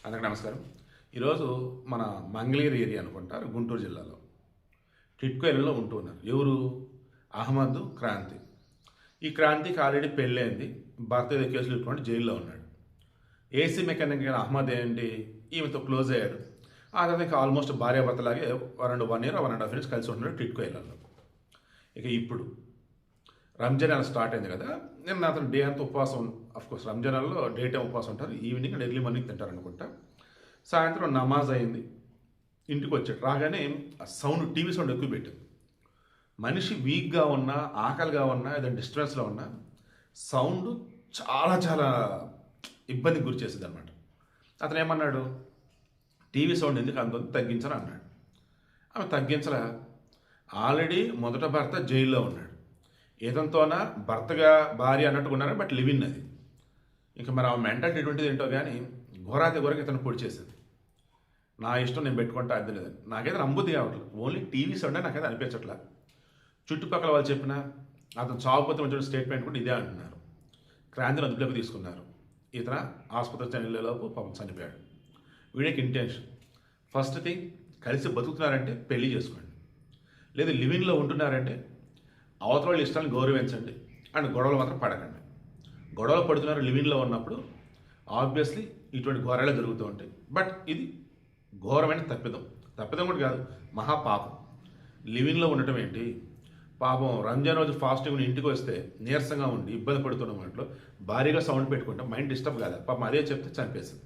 అందరికీ నమస్కారం. ఈరోజు మన మంగళగిరి ఏరియా అనుకుంటారు గుంటూరు జిల్లాలో టిట్కో ఇళ్లలో ఉంటూ ఉన్నారు. ఎవరు? అహ్మద్, క్రాంతి. ఈ క్రాంతికి ఆల్రెడీ పెళ్ళైంది. భర్త ఏదో కేసులు పెట్టుకుంటే జైల్లో ఉన్నాడు. ఏసీ మెకానిక్ అయిన అహ్మద్ ఏంటి ఈమెతో క్లోజ్ అయ్యాడు. ఆ తర్వాత ఇంకా ఆల్మోస్ట్ భార్యాభర్తలాగే అరౌండ్ 1 year 1.5 years కలిసి ఉంటున్నాడు టిట్కో ఇళ్లలో. ఇక ఇప్పుడు రంజాన్ నెల స్టార్ట్ అయింది కదా. నేను అతను డే అంతా ఉపవాసం, కోర్స్ రంజాన్లో డే టైం ఉపవాసం ఉంటారు, ఈవినింగ్ అండ్ ఎర్లీ మార్నింగ్ తింటారు అనుకుంటా. సాయంత్రం నమాజ్ అయింది, ఇంటికి వచ్చాడు. రాగానే సౌండ్, టీవీ సౌండ్ ఎక్కువ పెట్టింది. మనిషి వీక్గా ఉన్నా, ఆకలిగా ఉన్నా, ఏదైనా డిస్టర్బెన్స్లో ఉన్నా సౌండ్ చాలా చాలా ఇబ్బందికి గురి చేసేది అనమాట. అతను ఏమన్నాడు, టీవీ సౌండ్ ఎందుకు అంత తగ్గించని అన్నాడు. ఆమె తగ్గించలా. ఆల్రెడీ మొదట భర్త జైల్లో ఉన్నాడు. ఏదంతోన భర్తగా భార్య అన్నట్టుకున్నారు, బట్ లివిన్ అది. ఇంకా మరి ఆ మెంటాలిటీ ఎటువంటిది ఏంటో కానీ ఘోరాతి ఘోరకి ఇతను పొడి చేసింది. నా ఇష్టం నేను పెట్టుకుంటే అర్థం లేదని. నాకైతే నమ్ముద్ది కావట్లేదు. ఓన్లీ టీవీ సౌండే నాకైతే అనిపించట్లా. చుట్టుపక్కల వాళ్ళు చెప్పిన అతను చావుపోతే మంచి స్టేట్మెంట్ కూడా ఇదే అంటున్నారు. క్రాంతిని అదుపులోకి తీసుకున్నారు. ఇతను ఆసుపత్రి చనిలోపు పాపం చనిపోయాడు. వీడికి ఇంటెన్షన్ ఫస్ట్ థింగ్, కలిసి బతుకుతున్నారంటే పెళ్లి చేసుకోండి. లేదు లివింగ్లో ఉంటున్నారంటే అవతల వాళ్ళ ఇష్టాలను గౌరవించండి అండ్ గొడవలు మాత్రం పడకండి. గొడవలు పడుతున్నారు లివింగ్లో ఉన్నప్పుడు ఆబ్వియస్లీ ఇటువంటి ఘోరాలే జరుగుతూ ఉంటాయి. బట్ ఇది ఘోరమైన తప్పిదం కూడా కాదు, మహాపాపం. లివింగ్లో ఉండటం ఏంటి పాపం. రంజాన్ రోజు ఫాస్టింగ్ ఇంటికి వస్తే నీరసంగా ఉండి ఇబ్బంది పడుతున్న వాటిలో భారీగా సౌండ్ పెట్టుకుంటే మైండ్ డిస్టర్బ్ కాదు. పాపం అదే చెప్తే చంపేసింది.